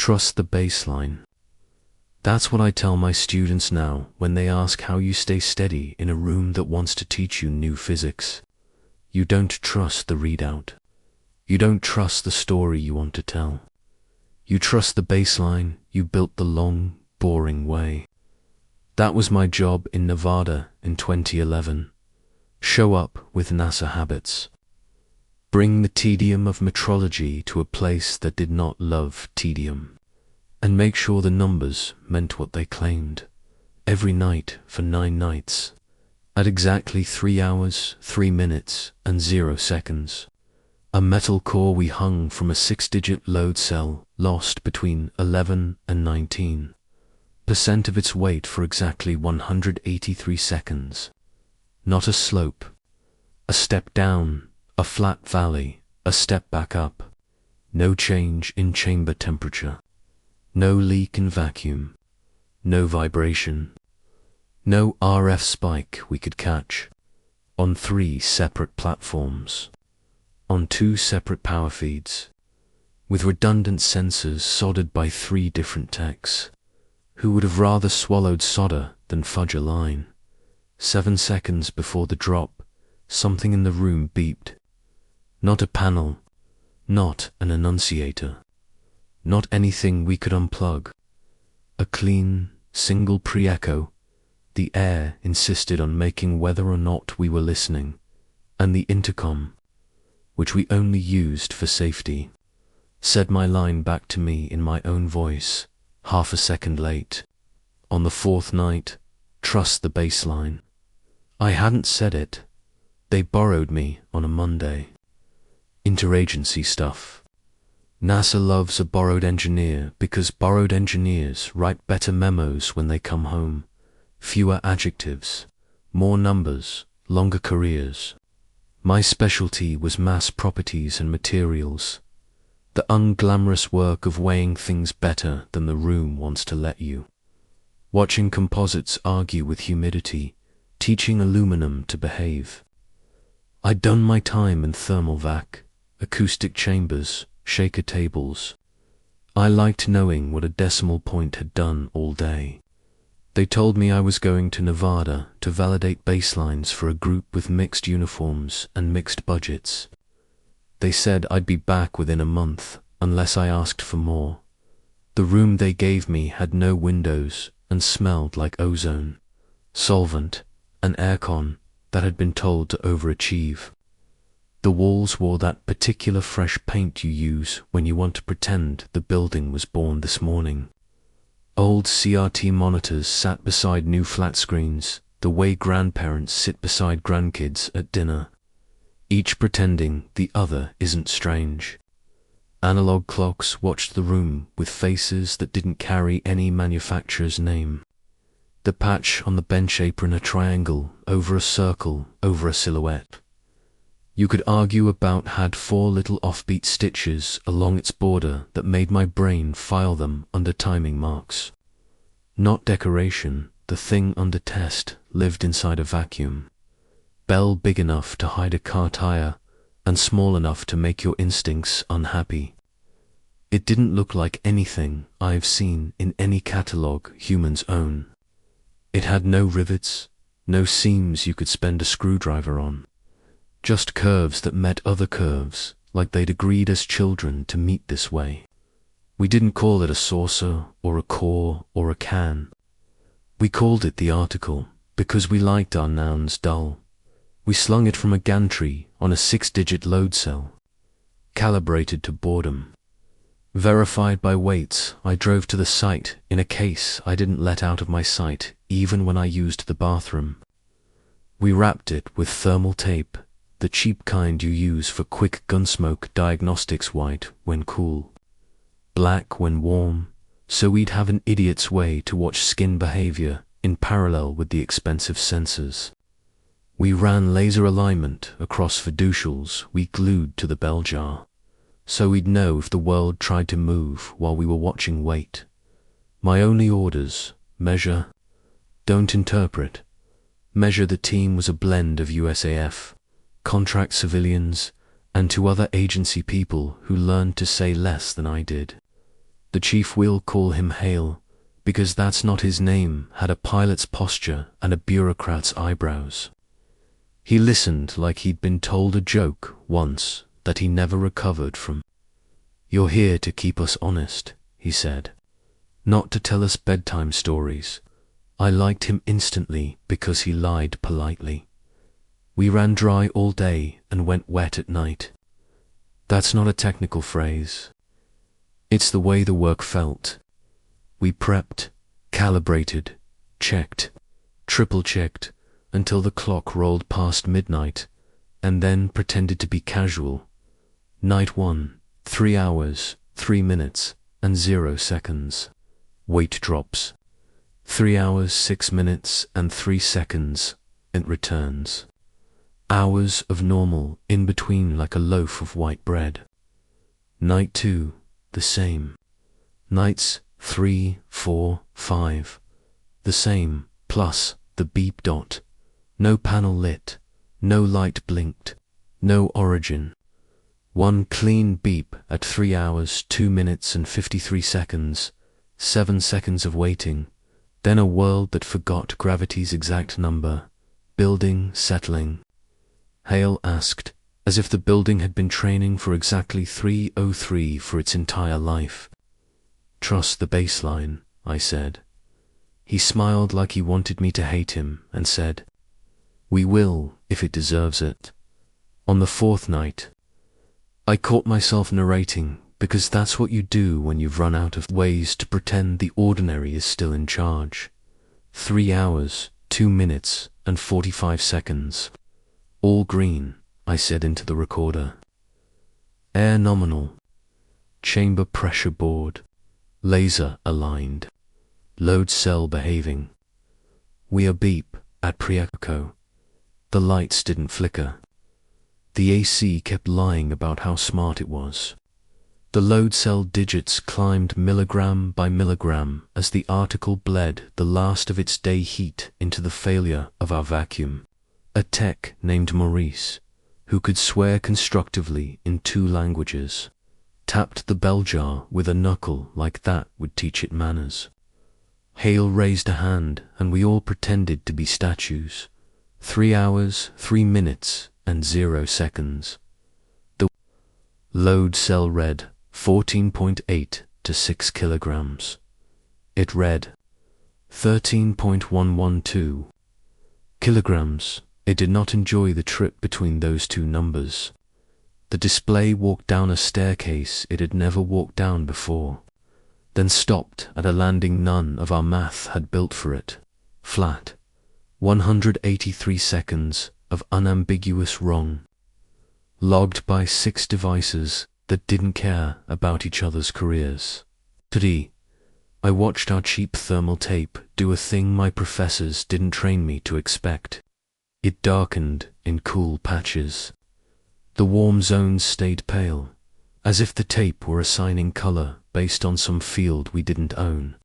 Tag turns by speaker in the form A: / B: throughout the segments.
A: Trust the baseline. That's what I tell my students now when they ask how you stay steady in a room that wants to teach you new physics. You don't trust the readout. You don't trust the story you want to tell. You trust the baseline you built the long, boring way. That was my job in Nevada in 2011. Show up with NASA habits. Bring the tedium of metrology to a place that did not love tedium. And make sure the numbers meant what they claimed. Every night for 9 nights. At exactly 3 hours, 3 minutes, and 0 seconds. A metal core we hung from a 6-digit load cell lost between 11 and 19% of its weight for exactly 183 seconds. Not a slope. A step down, a flat valley, a step back up. No change in chamber temperature. No leak in vacuum. No vibration. No RF spike we could catch. On 3 separate platforms. On 2 separate power feeds. With redundant sensors soldered by 3 different techs. Who would have rather swallowed solder than fudge a line? 7 seconds before the drop, something in the room beeped. Not a panel. Not an annunciator. Not anything we could unplug. A clean, single pre-echo. The air insisted on making whether or not we were listening, and the intercom, which we only used for safety, said my line back to me in my own voice, half a second late. On the 4th night, trust the baseline. I hadn't said it. They borrowed me on a Monday. Interagency stuff. NASA loves a borrowed engineer because borrowed engineers write better memos when they come home. Fewer adjectives, more numbers, longer careers. My specialty was mass properties and materials. The unglamorous work of weighing things better than the room wants to let you. Watching composites argue with humidity, teaching aluminum to behave. I'd done my time in thermal vac, acoustic chambers, shaker tables. I liked knowing what a decimal point had done all day. They told me I was going to Nevada to validate baselines for a group with mixed uniforms and mixed budgets. They said I'd be back within a month unless I asked for more. The room they gave me had no windows and smelled like ozone, solvent, and aircon that had been told to overachieve. The walls wore that particular fresh paint you use when you want to pretend the building was born this morning. Old CRT monitors sat beside new flat screens, the way grandparents sit beside grandkids at dinner, each pretending the other isn't strange. Analog clocks watched the room with faces that didn't carry any manufacturer's name. The patch on the bench apron a triangle, over a circle, over a silhouette. You could argue about had 4 little offbeat stitches along its border that made my brain file them under timing marks. Not decoration, the thing under test lived inside a vacuum. Bell big enough to hide a car tire, and small enough to make your instincts unhappy. It didn't look like anything I've seen in any catalogue humans own. It had no rivets, no seams you could spend a screwdriver on. Just curves that met other curves, like they'd agreed as children to meet this way. We didn't call it a saucer, or a core, or a can. We called it the article, because we liked our nouns dull. We slung it from a gantry on a 6-digit load cell, calibrated to boredom. Verified by weights, I drove to the site in a case I didn't let out of my sight even when I used the bathroom. We wrapped it with thermal tape, the cheap kind you use for quick gunsmoke diagnostics, white when cool, black when warm, so we'd have an idiot's way to watch skin behavior in parallel with the expensive sensors. We ran laser alignment across fiducials we glued to the bell jar, so we'd know if the world tried to move while we were watching wait. My only orders: measure, don't interpret. Measure the team was a blend of USAF, contract civilians, and 2 other agency people who learned to say less than I did. The chief will call him Hale, because that's not his name, had a pilot's posture and a bureaucrat's eyebrows. He listened like he'd been told a joke once that he never recovered from. "You're here to keep us honest," he said, "not to tell us bedtime stories." I liked him instantly because he lied politely. We ran dry all day and went wet at night. That's not a technical phrase. It's the way the work felt. We prepped, calibrated, checked, triple-checked, until the clock rolled past midnight, and then pretended to be casual. Night 1, 3 hours, 3 minutes, and 0 seconds. Weight drops. 3 hours, 6 minutes, and 3 seconds. It returns. Hours of normal in between like a loaf of white bread. Night 2, the same. Nights 3, 4, 5, the same, plus the beep dot. No panel lit, no light blinked, no origin. One clean beep at 3 hours, 2 minutes and 53 seconds, 7 seconds of waiting, then a world that forgot gravity's exact number, building, settling. Hale asked, as if the building had been training for exactly 3:03 for its entire life. "Trust the baseline," I said. He smiled like he wanted me to hate him and said, "We will, if it deserves it." On the 4th night, I caught myself narrating because that's what you do when you've run out of ways to pretend the ordinary is still in charge. 3 hours, 2 minutes, and 45 seconds. All green, I said into the recorder. Air nominal. Chamber pressure board. Laser aligned. Load cell behaving. We are beep at pre-echo. The lights didn't flicker. The AC kept lying about how smart it was. The load cell digits climbed milligram by milligram as the article bled the last of its day heat into the failure of our vacuum. A tech named Maurice, who could swear constructively in 2 languages, tapped the bell jar with a knuckle like that would teach it manners. Hale raised a hand and we all pretended to be statues. 3 hours, 3 minutes, and 0 seconds. The load cell read 14.8 to 6 kilograms. It read 13.112 kilograms. It did not enjoy the trip between those 2 numbers. The display walked down a staircase it had never walked down before, then stopped at a landing none of our math had built for it. Flat. 183 seconds of unambiguous wrong. Logged by 6 devices that didn't care about each other's careers. 3. I watched our cheap thermal tape do a thing my professors didn't train me to expect. It darkened in cool patches. The warm zones stayed pale, as if the tape were assigning color based on some field we didn't own.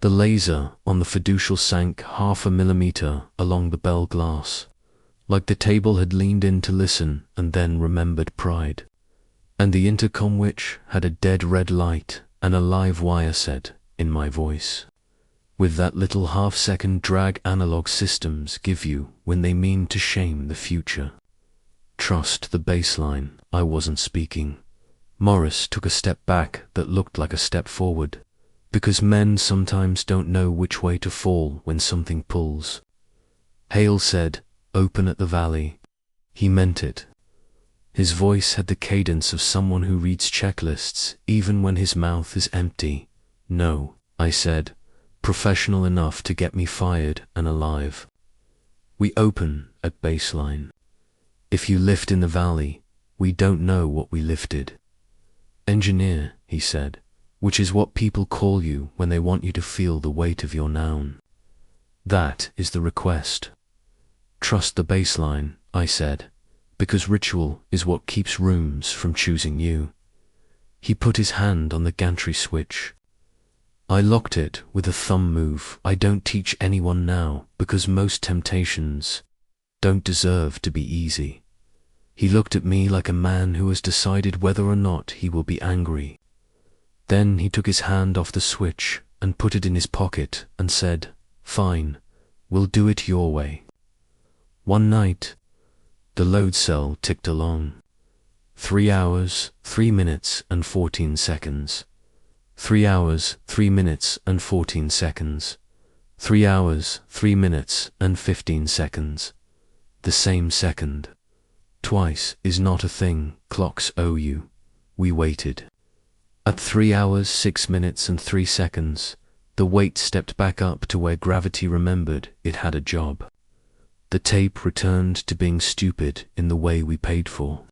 A: The laser on the fiducial sank 0.5 millimeter along the bell glass, like the table had leaned in to listen and then remembered pride. And the intercom which had a dead red light and a live wire set in my voice. With that little half-second drag analog systems give you when they mean to shame the future. Trust the baseline. I wasn't speaking. Morris took a step back that looked like a step forward, because men sometimes don't know which way to fall when something pulls. Hale said, "Open at the valley." He meant it. His voice had the cadence of someone who reads checklists even when his mouth is empty. "No," I said, professional enough to get me fired and alive. "We open at baseline. If you lift in the valley, we don't know what we lifted." "Engineer," he said, "which is what people call you when they want you to feel the weight of your noun. That is the request." "Trust the baseline," I said, "because ritual is what keeps rooms from choosing you." He put his hand on the gantry switch. I locked it with a thumb move I don't teach anyone now because most temptations don't deserve to be easy. He looked at me like a man who has decided whether or not he will be angry. Then he took his hand off the switch and put it in his pocket and said, "Fine, we'll do it your way." One night, the load cell ticked along. 3 hours, 3 minutes and 14 seconds. 3 hours, 3 minutes and 14 seconds. 3 hours, 3 minutes and 15 seconds. The same second. Twice is not a thing clocks owe you. We waited. At 3 hours, 6 minutes and 3 seconds, the weight stepped back up to where gravity remembered it had a job. The tape returned to being stupid in the way we paid for.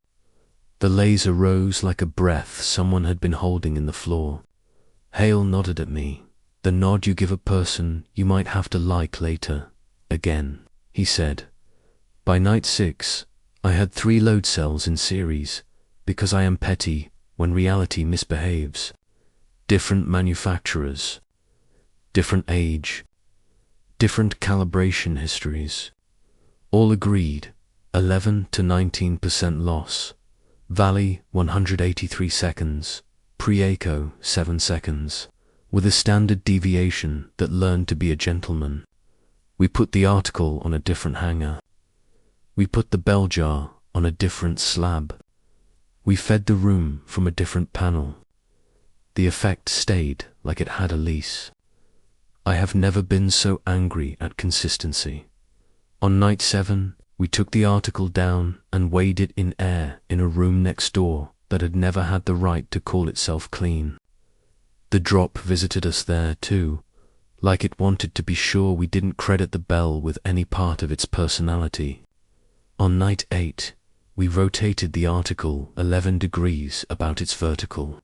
A: The laser rose like a breath someone had been holding in the floor. Hale nodded at me, the nod you give a person you might have to like later. Again, he said. By night 6, I had 3 load cells in series, because I am petty when reality misbehaves. Different manufacturers, different age, different calibration histories. All agreed, 11 to 19% loss. Valley 183 seconds, pre-echo 7 seconds, with a standard deviation that learned to be a gentleman. We put the article on a different hanger. We put the bell jar on a different slab. We fed the room from a different panel. The effect stayed like it had a lease. I have never been so angry at consistency. On night 7, we took the article down and weighed it in air in a room next door that had never had the right to call itself clean. The drop visited us there too, like it wanted to be sure we didn't credit the bell with any part of its personality. On night 8, we rotated the article 11 degrees about its vertical,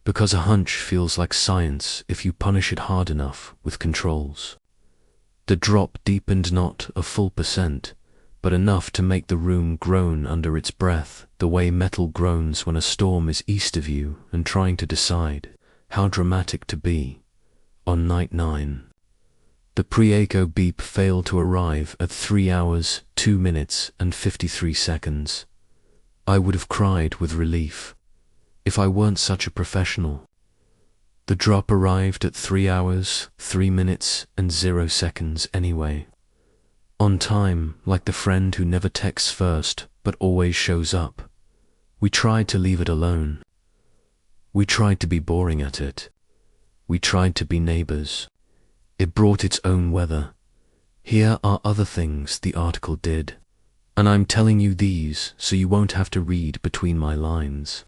A: because a hunch feels like science if you punish it hard enough with controls. The drop deepened not a full %, but enough to make the room groan under its breath, the way metal groans when a storm is east of you and trying to decide how dramatic to be. On night 9, the pre-echo beep failed to arrive at 3 hours, 2 minutes and 53 seconds. I would have cried with relief if I weren't such a professional. The drop arrived at 3 hours, 3 minutes and 0 seconds anyway. On time, like the friend who never texts first but always shows up. We tried to leave it alone. We tried to be boring at it. We tried to be neighbors. It brought its own weather. Here are other things the article did, and I'm telling you these so you won't have to read between my lines.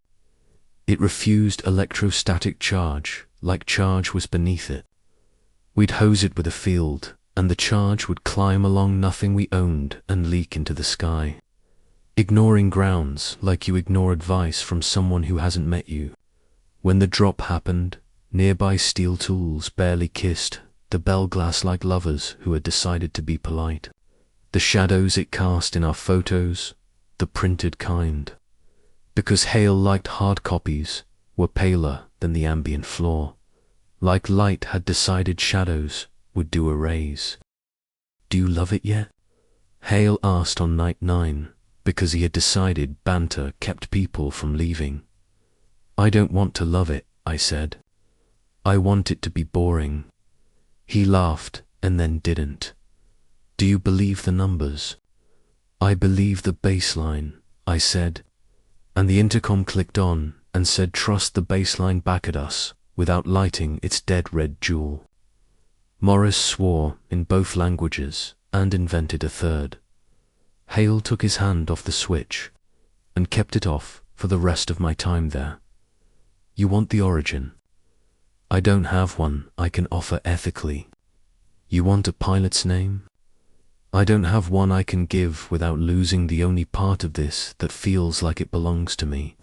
A: It refused electrostatic charge, like charge was beneath it. We'd hose it with a field, and the charge would climb along nothing we owned and leak into the sky. Ignoring grounds like you ignore advice from someone who hasn't met you. When the drop happened, nearby steel tools barely kissed the bell glass like lovers who had decided to be polite. The shadows it cast in our photos, the printed kind, because Hale liked hard copies, were paler than the ambient floor, like light had decided shadows would do a raise. Do you love it yet? Hale asked on night 9, because he had decided banter kept people from leaving. I don't want to love it, I said. I want it to be boring. He laughed and then didn't. Do you believe the numbers? I believe the baseline, I said, and the intercom clicked on and said trust the baseline back at us without lighting its dead red jewel. Morris swore in both languages and invented a third. Hale took his hand off the switch and kept it off for the rest of my time there. You want the origin? I don't have one I can offer ethically. You want a pilot's name? I don't have one I can give without losing the only part of this that feels like it belongs to me.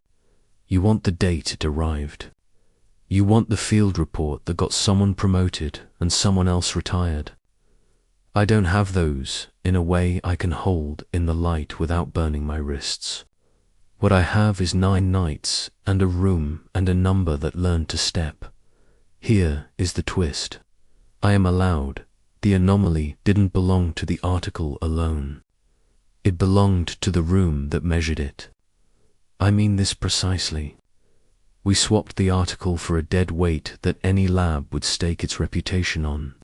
A: You want the date it arrived. You want the field report that got someone promoted and someone else retired. I don't have those in a way I can hold in the light without burning my wrists. What I have is 9 nights and a room and a number that learned to step. Here is the twist. I am allowed. The anomaly didn't belong to the article alone. It belonged to the room that measured it. I mean this precisely. We swapped the article for a dead weight that any lab would stake its reputation on,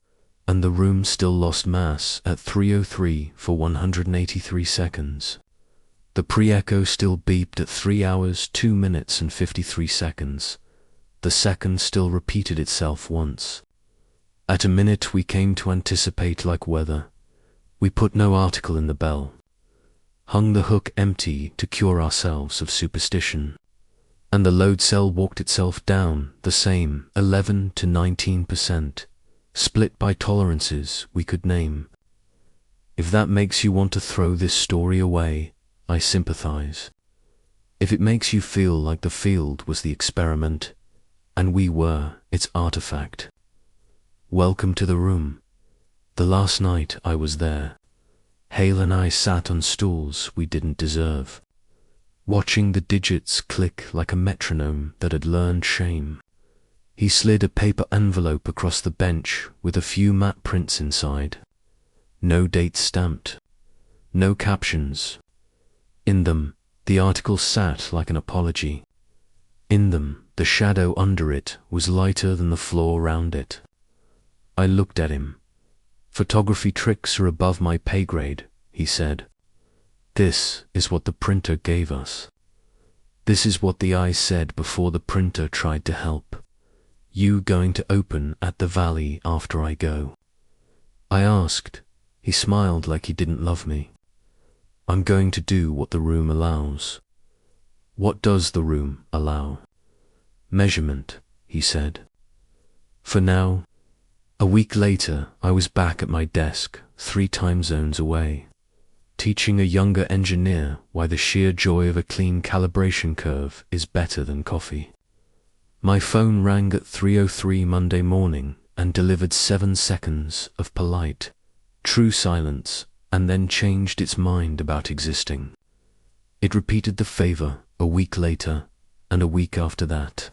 A: and the room still lost mass at 3:03 for 183 seconds. The pre-echo still beeped at 3 hours, 2 minutes and 53 seconds. The second still repeated itself once. At a minute we came to anticipate like weather. We put no article in the bell. Hung the hook empty to cure ourselves of superstition. And the load cell walked itself down, the same, 11 to 19%, split by tolerances we could name. If that makes you want to throw this story away, I sympathize. If it makes you feel like the field was the experiment, and we were its artifact, welcome to the room. The last night I was there, Hale and I sat on stools we didn't deserve, watching the digits click like a metronome that had learned shame. He slid a paper envelope across the bench with a few matte prints inside. No dates stamped. No captions. In them, the article sat like an apology. In them, the shadow under it was lighter than the floor round it. I looked at him. Photography tricks are above my pay grade, he said. This is what the printer gave us. This is what the eye said before the printer tried to help. You going to open at the valley after I go? I asked. He smiled like he didn't love me. I'm going to do what the room allows. What does the room allow? Measurement, he said. For now. A week later, I was back at my desk, 3 time zones away, teaching a younger engineer why the sheer joy of a clean calibration curve is better than coffee. My phone rang at 3:03 Monday morning and delivered 7 seconds of polite, true silence, and then changed its mind about existing. It repeated the favor a week later and a week after that.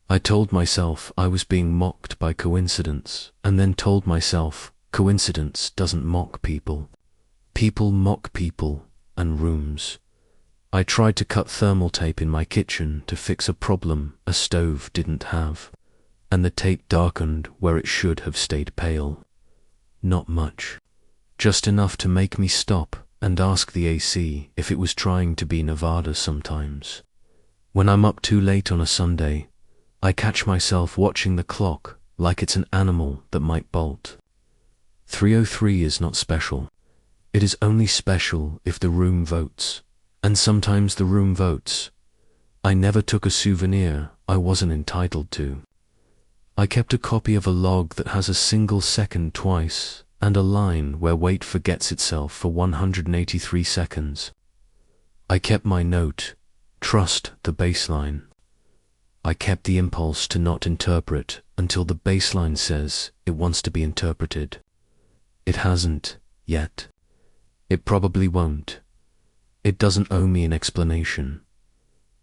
A: I told myself I was being mocked by coincidence, and then told myself coincidence doesn't mock people. People mock people and rooms. I tried to cut thermal tape in my kitchen to fix a problem a stove didn't have, and the tape darkened where it should have stayed pale. Not much. Just enough to make me stop and ask the AC if it was trying to be Nevada sometimes. When I'm up too late on a Sunday, I catch myself watching the clock like it's an animal that might bolt. 3:03 is not special. It is only special if the room votes, and sometimes the room votes. I never took a souvenir I wasn't entitled to. I kept a copy of a log that has a single second twice and a line where weight forgets itself for 183 seconds. I kept my note, trust the baseline. I kept the impulse to not interpret until the baseline says it wants to be interpreted. It hasn't, yet. It probably won't. It doesn't owe me an explanation.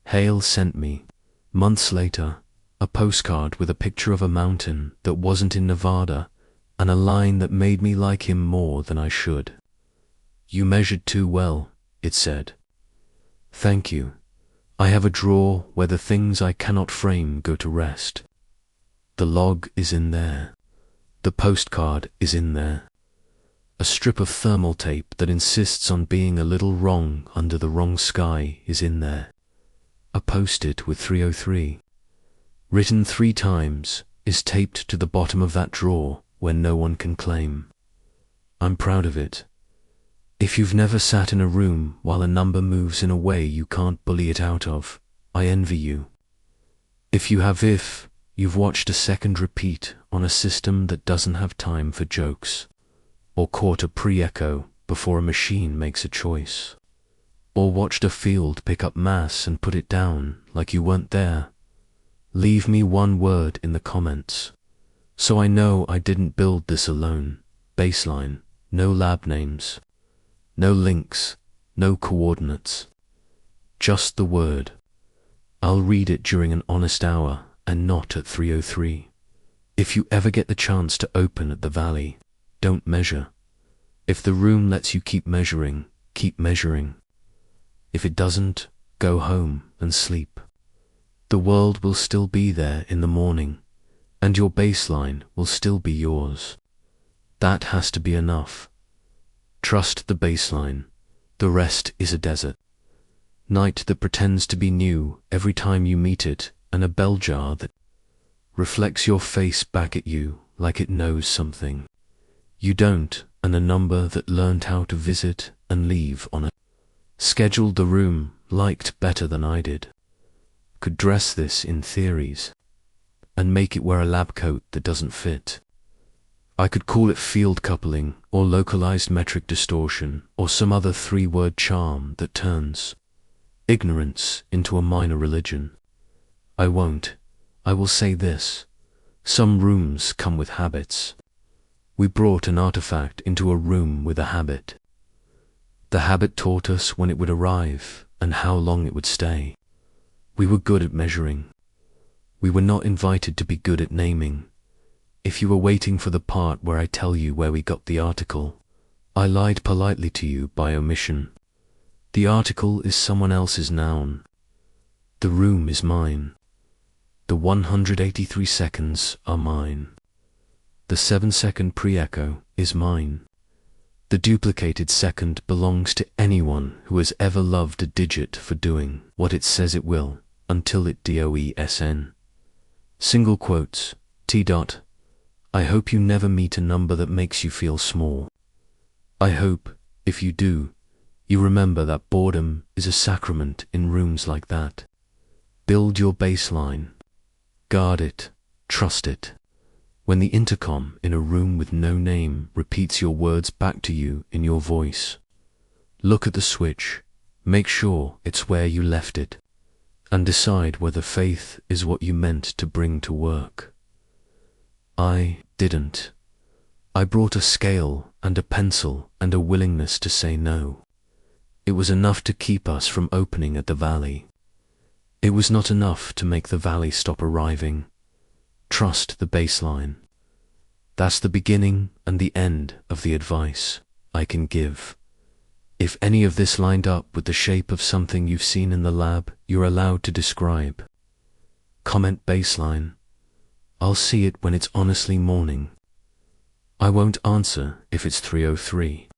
A: Hale sent me, months later, a postcard with a picture of a mountain that wasn't in Nevada and a line that made me like him more than I should. You measured too well, it said. Thank you. I have a drawer where the things I cannot frame go to rest. The log is in there. The postcard is in there. A strip of thermal tape that insists on being a little wrong under the wrong sky is in there. A post-it with 3:03, written 3 times, is taped to the bottom of that drawer where no one can claim. I'm proud of it. If you've never sat in a room while a number moves in a way you can't bully it out of, I envy you. If you have, you've watched a second repeat on a system that doesn't have time for jokes, or caught a pre-echo before a machine makes a choice, or watched a field pick up mass and put it down like you weren't there, leave me 1 word in the comments, so I know I didn't build this alone. Baseline, no lab names. No links, no coordinates. Just the word. I'll read it during an honest hour and not at 3:03. If you ever get the chance to open at the valley, don't measure. If the room lets you keep measuring, keep measuring. If it doesn't, go home and sleep. The world will still be there in the morning, and your baseline will still be yours. That has to be enough. Trust the baseline. The rest is a desert. Night that pretends to be new every time you meet it, and a bell jar that reflects your face back at you like it knows something you don't, and a number that learned how to visit and leave on a scheduled the room liked better than I did. Could dress this in theories and make it wear a lab coat that doesn't fit. I could call it field coupling or localized metric distortion or some other three-word charm that turns ignorance into a minor religion. I won't. I will say this. Some rooms come with habits. We brought an artifact into a room with a habit. The habit taught us when it would arrive and how long it would stay. We were good at measuring. We were not invited to be good at naming. If you were waiting for the part where I tell you where we got the article, I lied politely to you by omission. The article is someone else's noun. The room is mine. The 183 seconds are mine. The 7-second pre-echo is mine. The duplicated second belongs to anyone who has ever loved a digit for doing what it says it will, until it DOESN. Single quotes, T. I hope you never meet a number that makes you feel small. I hope, if you do, you remember that boredom is a sacrament in rooms like that. Build your baseline. Guard it. Trust it. When the intercom in a room with no name repeats your words back to you in your voice, look at the switch, make sure it's where you left it, and decide whether faith is what you meant to bring to work. I didn't. I brought a scale and a pencil and a willingness to say no. It was enough to keep us from opening at the valley. It was not enough to make the valley stop arriving. Trust the baseline. That's the beginning and the end of the advice I can give. If any of this lined up with the shape of something you've seen in the lab, you're allowed to describe. Comment baseline. I'll see it when it's honestly morning. I won't answer if it's 3:03.